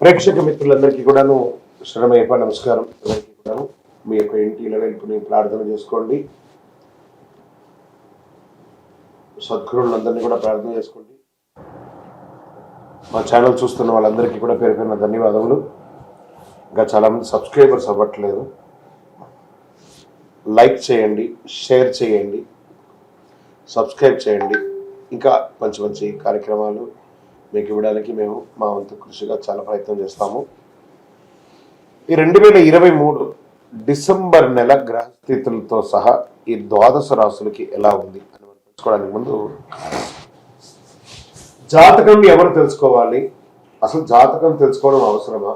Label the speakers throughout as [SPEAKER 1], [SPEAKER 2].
[SPEAKER 1] ప్రేక్షక మిత్రులందరికీ కూడాను శరణమయ్యప్ప నమస్కారం. అందరికీ కూడాను మీ యొక్క ఇంటి ఇలవెల్పుని ప్రార్థన చేసుకోండి. సద్గురువులందరినీ కూడా ప్రార్థన చేసుకోండి. మా ఛానల్ చూస్తున్న వాళ్ళందరికీ కూడా పేరు పేరున ధన్యవాదములు. ఇంకా చాలామంది సబ్స్క్రైబర్స్ అవ్వట్లేదు. లైక్ చేయండి, షేర్ చేయండి, సబ్స్క్రైబ్ చేయండి. ఇంకా మంచి మంచి కార్యక్రమాలు మీకు ఇవ్వడానికి మేము మా వంతు కృషిగా చాలా ప్రయత్నం చేస్తాము. ఈ 2023 డిసెంబర్ నెల గ్రహస్థితులతో సహా ఈ ద్వాదశ రాశులకి ఎలా ఉంది అని మనం తెలుసుకోవడానికి ముందు జాతకం ఎవరు తెలుసుకోవాలి, అసలు జాతకం తెలుసుకోవడం అవసరమా,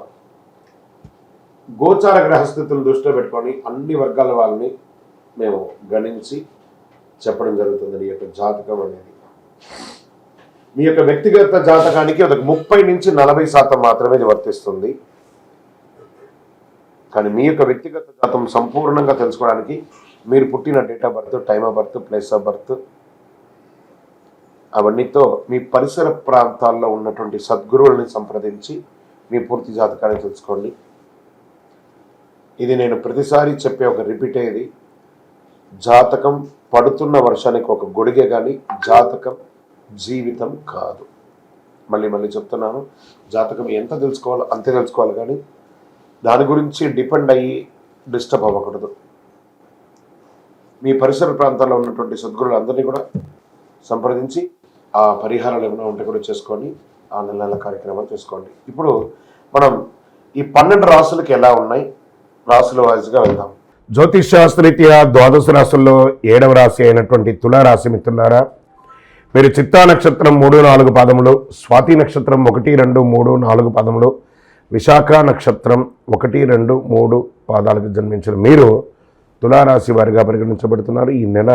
[SPEAKER 1] గోచార గ్రహస్థితులను దృష్టిలో పెట్టుకొని అన్ని వర్గాల వాళ్ళని మేము గణించి చెప్పడం జరుగుతుంది. ఈ యొక్క జాతకం అనేది మీ యొక్క వ్యక్తిగత జాతకానికి ఒక 30 నుంచి 40% మాత్రమే ఇది వర్తిస్తుంది. కానీ మీ యొక్క వ్యక్తిగత జాతకం సంపూర్ణంగా తెలుసుకోవడానికి మీరు పుట్టిన date of birth, time of birth, place of birth అవన్నీతో మీ పరిసర ప్రాంతాల్లో ఉన్నటువంటి సద్గురువుల్ని సంప్రదించి మీ పూర్తి జాతకాన్ని తెలుసుకోండి. ఇది నేను ప్రతిసారి చెప్పే ఒక రిపీట్ అయ్యేది. జాతకం పడుతున్న వర్షానికి ఒక గొడిగే కానీ జాతకం జీవితం కాదు. మళ్ళీ చెప్తున్నాను, జాతకం ఎంత తెలుసుకోవాలో అంతే తెలుసుకోవాలి, కానీ దాని గురించి డిపెండ్ అయ్యి డిస్టర్బ్ అవ్వకూడదు. మీ పరిసర ప్రాంతాల్లో ఉన్నటువంటి సద్గురువులందరినీ కూడా సంప్రదించి ఆ పరిహారాలు ఏమైనా ఉంటే కూడా చేసుకొని ఆ నెల కార్యక్రమాలు చేసుకోండి. ఇప్పుడు మనం ఈ 12 రాసులకి ఎలా ఉన్నాయి, రాసుల వాయిస్గా వెళ్దాం. జ్యోతిష్ శాస్త్రరీత్యా ద్వాదశ రాశుల్లో 7వ రాశి అయినటువంటి తులారాశి మిత్రులారా, మీరు చిత్తా నక్షత్రం 3-4 పాదములు, స్వాతి నక్షత్రం 1-2-3-4 పాదములు, విశాఖ నక్షత్రం 1-2-3 పాదాలకు జన్మించిన మీరు తులారాశి వారిగా పరిగణించబడుతున్నారు. ఈ నెల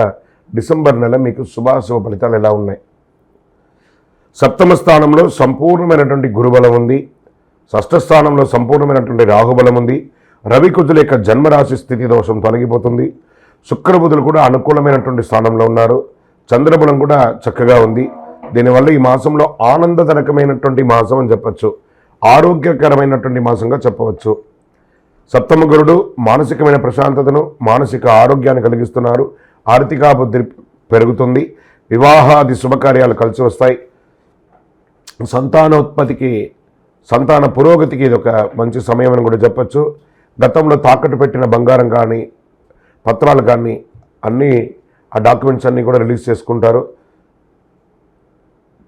[SPEAKER 1] డిసెంబర్ నెల మీకు శుభాశుభ ఫలితాలు ఎలా ఉన్నాయి? సప్తమ స్థానంలో సంపూర్ణమైనటువంటి గురుబలం ఉంది. షష్ఠ స్థానంలో సంపూర్ణమైనటువంటి రాహుబలం ఉంది. రవి కుజుల యొక్క జన్మరాశి స్థితి దోషం తొలగిపోతుంది. శుక్రబుధులు కూడా అనుకూలమైనటువంటి స్థానంలో ఉన్నారు. చంద్రబలం కూడా చక్కగా ఉంది. దీనివల్ల ఈ మాసంలో ఆనందజనకమైనటువంటి మాసం అని చెప్పచ్చు, ఆరోగ్యకరమైనటువంటి మాసంగా చెప్పవచ్చు. సప్తమ గురుడు మానసికమైన ప్రశాంతతను, మానసిక ఆరోగ్యాన్ని కలిగిస్తున్నారు. ఆర్థికాభివృద్ధి పెరుగుతుంది. వివాహాది శుభకార్యాలు కలిసి వస్తాయి. సంతానోత్పత్తికి, సంతాన పురోగతికి ఇది ఒక మంచి సమయం అని కూడా చెప్పచ్చు. గతంలో తాకట్టు పెట్టిన బంగారం కానీ పత్రాలు కానీ అన్నీ ఆ డాక్యుమెంట్స్ అన్నీ కూడా రిలీజ్ చేసుకుంటారు.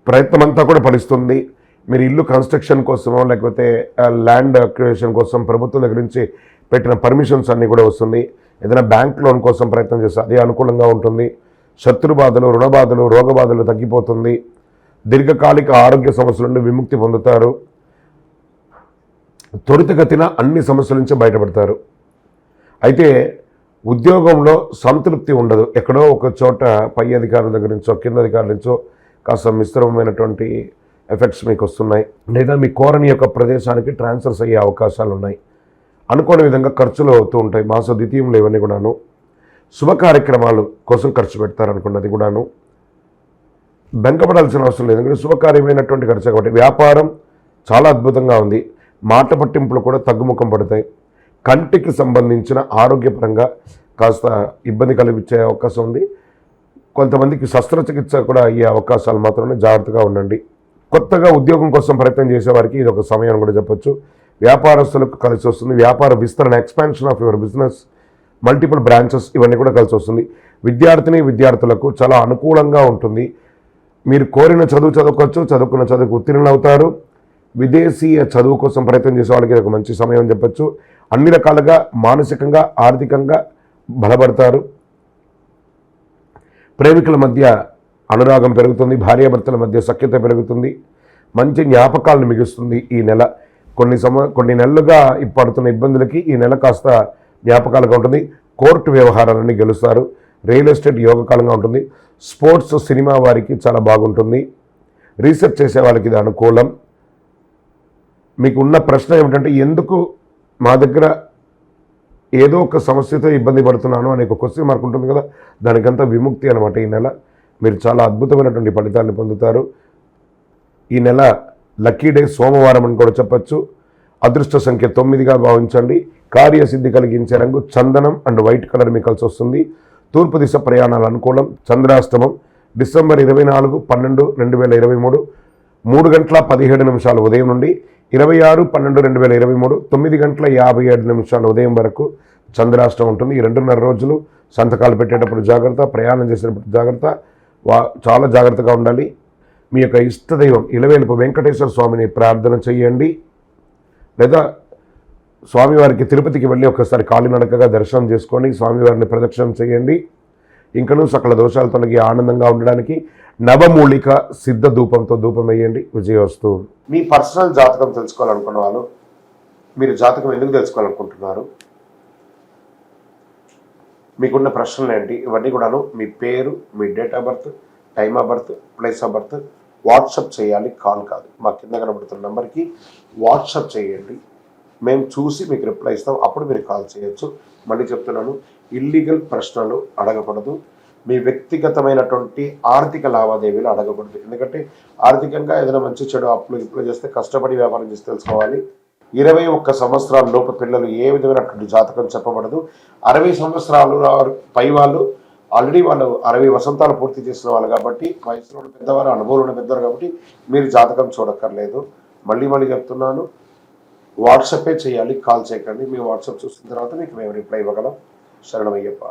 [SPEAKER 1] ప్రయత్నం అంతా కూడా ఫలిస్తుంది. మీరు ఇల్లు కన్స్ట్రక్షన్ కోసమో లేకపోతే ల్యాండ్ అక్విజిషన్ కోసం ప్రభుత్వం దగ్గర నుంచి పెట్టిన పర్మిషన్స్ అన్నీ కూడా వస్తుంది. ఏదైనా బ్యాంక్ లోన్ కోసం ప్రయత్నం చేస్తే అదే అనుకూలంగా ఉంటుంది. శత్రు బాధలు, రుణ బాధలు, రోగ బాధలు తగ్గిపోతుంది. దీర్ఘకాలిక ఆరోగ్య సమస్యల నుండి విముక్తి పొందుతారు. త్వరితగతిన అన్ని సమస్యల నుంచి బయటపడతారు. అయితే ఉద్యోగంలో సంతృప్తి ఉండదు. ఎక్కడో ఒక చోట పై అధికారుల దగ్గర నుంచో కింద అధికారుల నుంచో కాస్త మిశ్రమమైనటువంటి ఎఫెక్ట్స్ మీకు వస్తున్నాయి. లేదా మీ కోరని యొక్క ప్రదేశానికి ట్రాన్స్ఫర్స్ అయ్యే అవకాశాలు ఉన్నాయి. అనుకోని విధంగా ఖర్చులు అవుతూ ఉంటాయి. మాస ద్వితీయంలో ఇవన్నీ కూడాను శుభ కార్యక్రమాలు కోసం ఖర్చు పెడతారనుకున్నది కూడాను బెంగపడాల్సిన అవసరం లేదు. ఎందుకంటే శుభకార్యమైనటువంటి ఖర్చు కాబట్టి వ్యాపారం చాలా అద్భుతంగా ఉంది. మాట పట్టింపులు కూడా తగ్గుముఖం పడతాయి. కంటికి సంబంధించిన ఆరోగ్యపరంగా కాస్త ఇబ్బంది కలిగించే అవకాశం ఉంది. కొంతమందికి శస్త్రచికిత్స కూడా అయ్యే అవకాశాలు మాత్రమే, జాగ్రత్తగా ఉండండి. కొత్తగా ఉద్యోగం కోసం ప్రయత్నం చేసేవారికి ఇది ఒక సమయం కూడా చెప్పొచ్చు. వ్యాపారస్తులకు కలిసి వస్తుంది. వ్యాపార విస్తరణ, expansion of your business, multiple branches ఇవన్నీ కూడా కలిసి వస్తుంది. విద్యార్థులకు చాలా అనుకూలంగా ఉంటుంది. మీరు కోరిన చదువు చదువుకోవచ్చు, చదువుకున్న చదువుకు ఉత్తీర్ణులు అవుతారు. విదేశీయ చదువు కోసం ప్రయత్నం చేసే వాళ్ళకి ఇది ఒక మంచి సమయం అని చెప్పచ్చు. అన్ని రకాలుగా మానసికంగా, ఆర్థికంగా బలపడతారు. ప్రేమికుల మధ్య అనురాగం పెరుగుతుంది. భార్యాభర్తల మధ్య సఖ్యత పెరుగుతుంది. మంచి జ్ఞాపకాలను మిగుస్తుంది ఈ నెల. కొన్ని నెలలుగా పడుతున్న ఇబ్బందులకి ఈ నెల కాస్త జ్ఞాపకాలుగా ఉంటుంది. కోర్టు వ్యవహారాలన్నీ గెలుస్తారు. రియల్ ఎస్టేట్ యోగకాలంగా ఉంటుంది. స్పోర్ట్స్, సినిమా వారికి చాలా బాగుంటుంది. రీసెర్చ్ చేసే వాళ్ళకి ఇది అనుకూలం. మీకు ఉన్న ప్రశ్న ఏమిటంటే, ఎందుకు మా దగ్గర ఏదో ఒక సమస్యతో ఇబ్బంది పడుతున్నాను అనే ఒక క్వశ్చన్ మార్క్ ఉంటుంది కదా, దానికంతా విముక్తి అనమాట. ఈ నెల మీరు చాలా అద్భుతమైనటువంటి ఫలితాలను పొందుతారు. ఈ నెల లక్కీ డే సోమవారం అని కూడా చెప్పచ్చు. అదృష్ట సంఖ్య 9గా భావించండి. కార్యసిద్ధి కలిగించే రంగు చందనం అండ్ వైట్ కలర్ మీకు కలిసి వస్తుంది. తూర్పు దిశ ప్రయాణాలు అనుకూలం. చంద్రాష్టమం డిసెంబర్ 24/12/2023 3:17 ఉదయం నుండి 26/12/2023 9:57 ఉదయం వరకు చంద్రాష్టమం ఉంటుంది. ఈ 2.5 రోజులు సంతకాలు పెట్టేటప్పుడు జాగ్రత్త, ప్రయాణం చేసేటప్పుడు జాగ్రత్త, చాలా జాగ్రత్తగా ఉండాలి. మీ యొక్క ఇష్టదైవం ఇలవేలుపు వెంకటేశ్వర స్వామిని ప్రార్థన చేయండి. లేదా స్వామివారికి తిరుపతికి వెళ్ళి ఒకసారి కాలినడకగా దర్శనం చేసుకొని స్వామివారిని ప్రదక్షిణం చేయండి. ఇంకనూ సకల దోషాలు తొలగి ఆనందంగా ఉండడానికి నవమూలిక సిద్ధ ధూపంతో ధూపం వేయండి. విజయోస్తు. మీ పర్సనల్ జాతకం తెలుసుకోవాలనుకున్న వాళ్ళు, మీరు జాతకం ఎందుకు తెలుసుకోవాలనుకుంటున్నారు, మీకున్న ప్రశ్నలు ఏంటి, ఇవన్నీ కూడాను మీ పేరు, మీ date of birth, time of birth, place of birth WhatsApp చేయాలి, కాల్ కాదు. మా కింద కనబడుతున్న నెంబర్కి వాట్సాప్ చేయండి. మేము చూసి మీకు రిప్లై ఇస్తాం. అప్పుడు మీరు కాల్ చేయొచ్చు. మళ్ళీ చెప్తున్నాను, ఇల్లీగల్ ప్రశ్నలు అడగకూడదు. మీ వ్యక్తిగతమైనటువంటి ఆర్థిక లావాదేవీలు అడగకూడదు. ఎందుకంటే ఆర్థికంగా ఏదైనా మంచి చెడు అప్లై చేస్తే కష్టపడి వ్యాపారం చేసి తెలుసుకోవాలి. 21 సంవత్సరాల లోపు పిల్లలు ఏ విధమైనటువంటి జాతకం చెప్పబడదు. 60 సంవత్సరాలు పై వాళ్ళు ఆల్రెడీ వాళ్ళు 60 వసంతాలు పూర్తి చేసిన వాళ్ళు కాబట్టి, వయసులో ఉన్న పెద్దవారు, అనుభవంలో ఉన్న పెద్దవారు కాబట్టి మీరు జాతకం చూడక్కర్లేదు. మళ్ళీ చెప్తున్నాను, వాట్సాపే చేయాలి, కాల్ చేయకండి. మీ వాట్సాప్ చూసిన తర్వాత మీకు మేము రిప్లై ఇవ్వగలం. శరణమయ్యప్ప.